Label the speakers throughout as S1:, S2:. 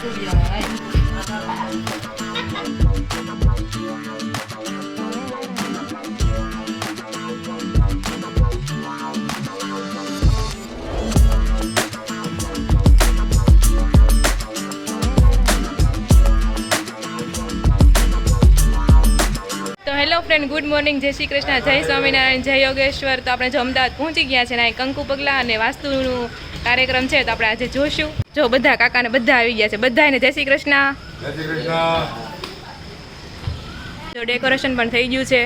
S1: Hello friend, good morning, જય શ્રી કૃષ્ણ, જય સ્વામિનારાયણ, જય યોગેશ્વર. તો આપણે જો અમદાવાદ પહોંચી ગયા છે ને અહીં કંકુ પગલા અને વાસ્તુનું કાર્યક્રમ છે. તો આપણે આજે જોશું. જો બધા કાકાને બધા આવી ગયા છે, બધાને જય શ્રી કૃષ્ણ.
S2: જય શ્રી કૃષ્ણ.
S1: જો ડેકોરેશન પણ થઈ ગયું છે.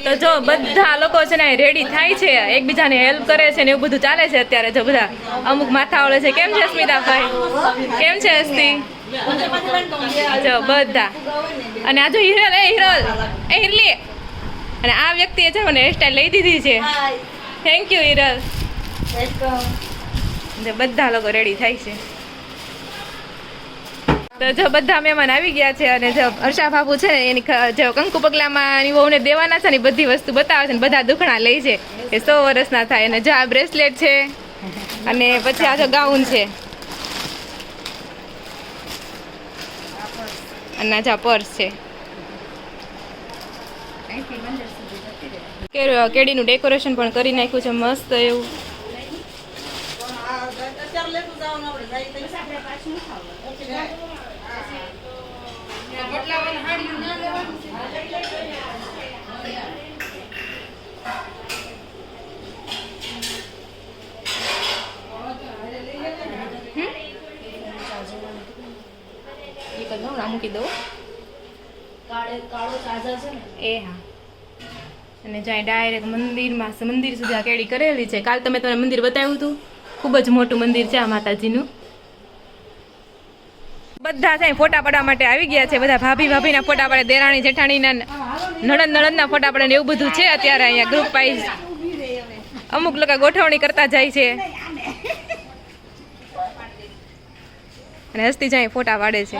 S1: તો જો બધા લોકો છે ને રેડી થાય છે, એકબીજાને હેલ્પ કરે છે ને એવું બધું ચાલે છે અત્યારે. જો બધા અમુક માથા ઓળે છે. કેમ છે સ્મિતાભાઈ? કેમ છે હસ્તી? જો બધા. અને આ જો હિરલ, એ હિરલી, અને આ વ્યક્તિએ છે મને હેરસ્ટાઈલ લઈ દીધી છે. Thank you Hiral. બધા લોકો રેડી થાય છે. તો જો બધા મહેમાન આવી ગયા છે અને જો હર્ષા બાપુ છે એની જો કંકુ પગલામાં એની વહુને દેવાના છે ને બધી વસ્તુ બતાવે છે ને બધા દુખણા લે છે એ 100 વર્ષના થાય. અને જો આ બ્રેસલેટ છે અને પછી આ જો ગાઉન છે અને આ જો પર્સ છે. કેડીનું ડેકોરેશન પણ કરી નાખ્યું છે મસ્ત એવું. મૂકી દઉં એ હા. અને જ્યાં ડાયરેક્ટ મંદિર સુધી આ કેડી કરેલી છે. કાલ તમે તમને મંદિર બતાવ્યું હતું, ખૂબ જ મોટું મંદિર છે આ માતાજીનું. બધા છે ફોટા પાડવા માટે આવી ગયા છે. બધા ભાભીના ફોટા પાડે, દેરાણી જેઠાણીના, નણંદના ફોટા પાડે ને એવું બધું છે અત્યારે અહીંયા ગ્રુપ વાઇઝ. અમુક લોકો ગોઠવણી કરતા જાય છે અને હસ્તી જાય ફોટા પાડે છે.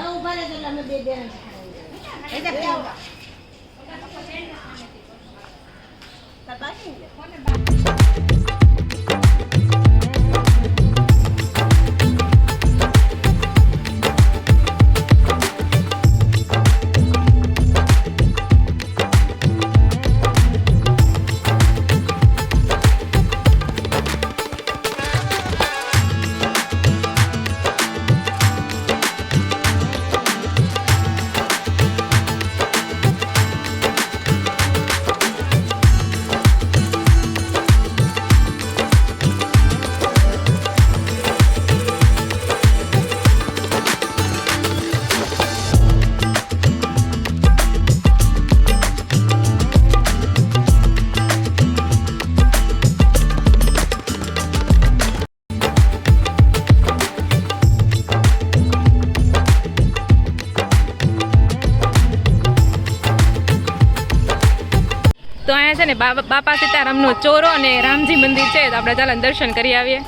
S1: તો અહીંયા છે ને બાપા સીતારામનો ચોરો અને રામજી મંદિર છે. તો આપણે ચાલો દર્શન કરી આવીએ.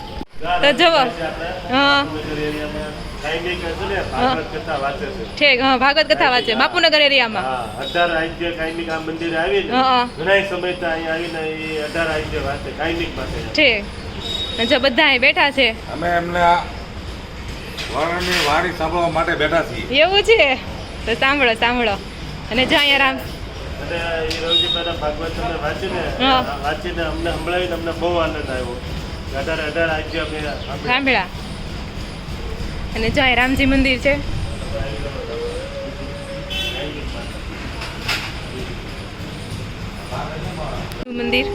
S1: તો જુઓ, હા ઠીક, હા ભાગવત કથા વાંચે બાપુનગર એરિયામાં. ઠીક. જો બધા અહીં બેઠા છે.
S2: અમે એમને વાણી સાંભળવા માટે બેઠા છીએ.
S1: એવું છે? તો સાંભળો. અને જો અહીંયા રામ
S3: વાંચીને અમને સંભળાવીને અમને બહુ આનંદ આવ્યો. 18 આજ્ઞા અમે
S1: સાંભળ્યા. અને જો રામજી મંદિર છે. મંદિર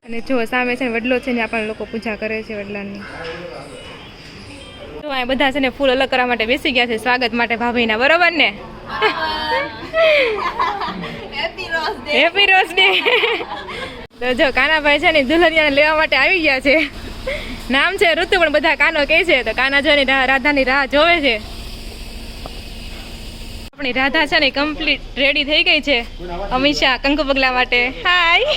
S1: અને જો સામે છે ને વડલો છે ને આપણને લોકો પૂજા કરે છે વડલાની. જો આ બધા છે ને ફૂલ અલગ કરવા માટે બેસી ગયા છે સ્વાગત માટે ભાભીના, બરોબર ને? Happy rose day. તો જો કાનાભાઈ છે ને દુલ્હનિયાને લેવા માટે આવી ગયા છે. નામ છે ઋતુ પણ બધા કાનો કહે છે. તો કાના જોઈને રાધાની રાહ જોવે છે. આપણી રાધા છે ને કમ્પ્લીટ રેડી થઈ ગઈ છે અમીષા કંકુ પગલા માટે. હાય.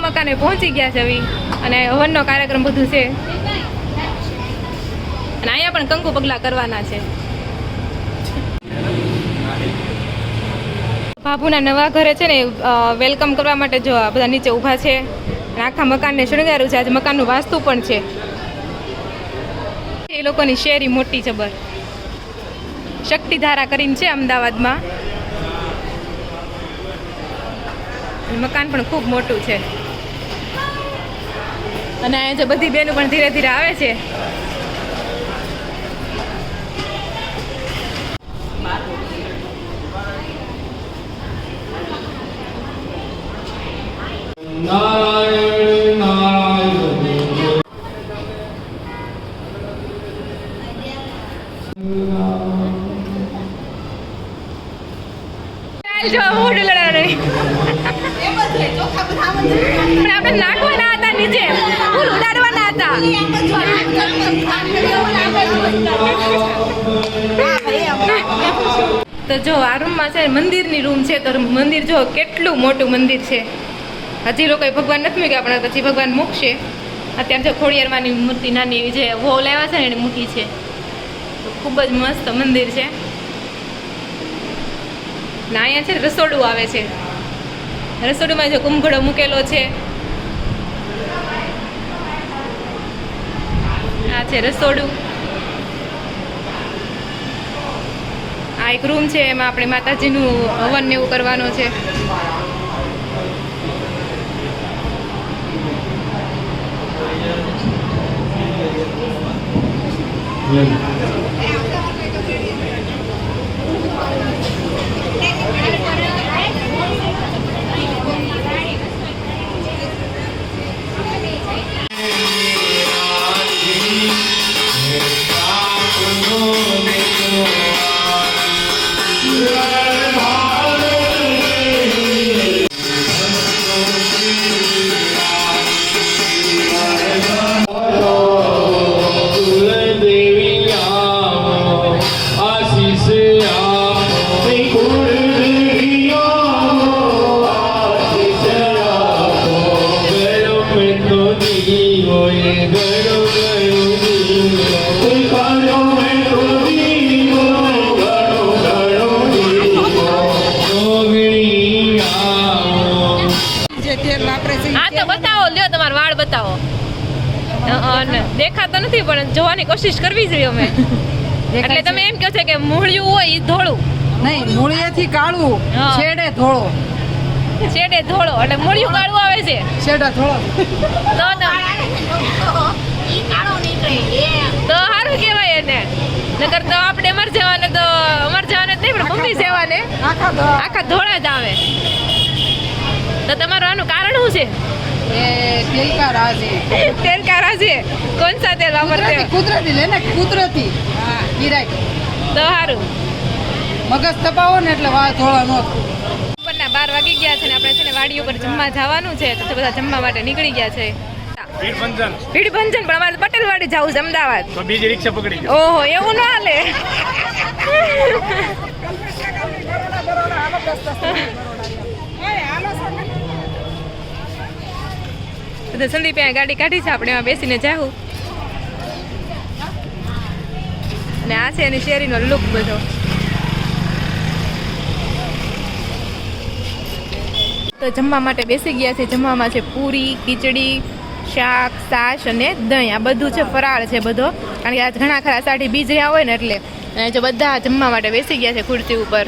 S1: મકાને પહોંચી ગયા છે હવે અને હવનનો કાર્યક્રમ બધું છે અને અહીંયા પણ કંકુ પગલા કરવાના છે. બાબુના નવા ઘરે છે ને વેલકમ કરવા માટે જો આ બધા નીચે ઊભા છે અને આખા મકાનને શણગાર્યું છે. આજે મકાનનું વાસ્તુ પણ છે. એ લોકોની શેરી મોટી જબર શક્તિધારા કરીને છે અમદાવાદમાં. મકાન પણ ખૂબ મોટું છે અને અહીંયા જે બધી બહેનો પણ ધીરે ધીરે આવે છે. જો મૂડ લડાડે પણ આપણે નાખવાના હતા નીચે ફૂલ ઉડાડવાના હતા. તો જો આ રૂમમાં છે મંદિરની રૂમ છે તો મંદિર જો કેટલું મોટું મંદિર છે. હજી લોકોએ ભગવાન નથી મૂક્યા પણ પછી ભગવાન મૂકશે. અત્યારે જો ખોડિયારમાંની મૂર્તિ નાની એવી જે વહુ લાવ્યા છે ને એની મૂકી છે. ખૂબ જ મસ્ત મંદિર છે. ને અહીંયા છે રસોડું આવે છે. રસોડુંમાં જો કુંભળો મૂકેલો છે. આ છે રસોડું. આ એક રૂમ છે એમાં આપણે માતાજીનું હવન ને એવું કરવાનું છે. દેખાતો નથી પણ જોવાની કોશિશ કરવી જોઈએ અમે. એટલે તમે એમ કહો છો કે મૂળિયું હોય એ ધોળું
S4: નહીં, મૂળિયેથી કાળું, છેડે ધોળો.
S1: છેડે ધોળો એટલે મૂળિયું કાળું આવે છે.
S4: છેડે ધોળો
S1: તો સારું કહેવાય એને. નકર તો આપણે અમર જવાને જ નહીં પણ મમ્મી જવાને આખા ધોળા જ આવે. તો તમારું આનું કારણ શું છે?
S4: तेल का राज है.
S1: तेल का राज है. कौन सा तेल वापरते हो?
S4: कुदरती लेना, कुदरती गिराय
S1: તો સારું.
S4: મગજ તપાવો ને એટલે વા થોડા નો.
S1: બપોરના 12 વાગી ગયા છે ને આપણે છે ને વાડી ઉપર જમવા જવાનું છે તો બધા જમવા માટે નીકળી ગયા છે. ભીડભંજન પણ અમારે પટેલ વાડી જવું છે અમદાવાદ.
S3: તો બીજી રિક્ષા પકડી.
S1: ઓહો એવું ના હાલે. સંદીપ ગાડી કાઢી છે આપણે એમાં બેસીને જાવું. અને આ છે એની શેરીનો લુક બધો. તો જમવા માટે બેસી ગયા છે. જમવામાં છે પૂરી, ખીચડી, શાક, છાશ અને દહીં. આ બધું છે ફરાળ છે બધો, કારણ કે આજ ઘણા ખરા અષાઢી બીજ રહ્યા હોય ને એટલે. અને જો બધા જમવા માટે બેસી ગયા છે ખુરશી ઉપર.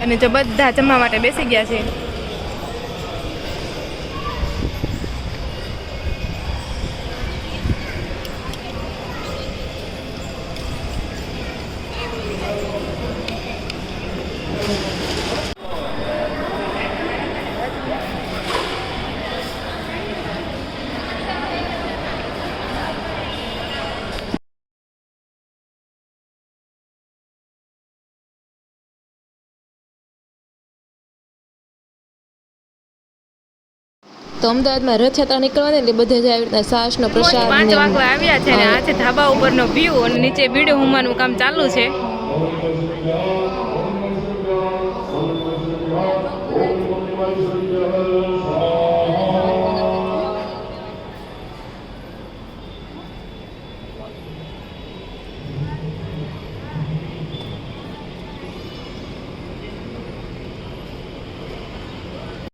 S1: અને જો બધા જમવા માટે બેસી ગયા છે. તો અમદાવાદમાં રથયાત્રા નીકળવાની એટલે બધે જ આવી રીતના છાશનો પ્રસાદ 5 વાગવા આવ્યા છે અને આ છે ધાબા ઉપરનો વ્યૂ અને નીચે બીડું હુમવાનું કામ ચાલુ છે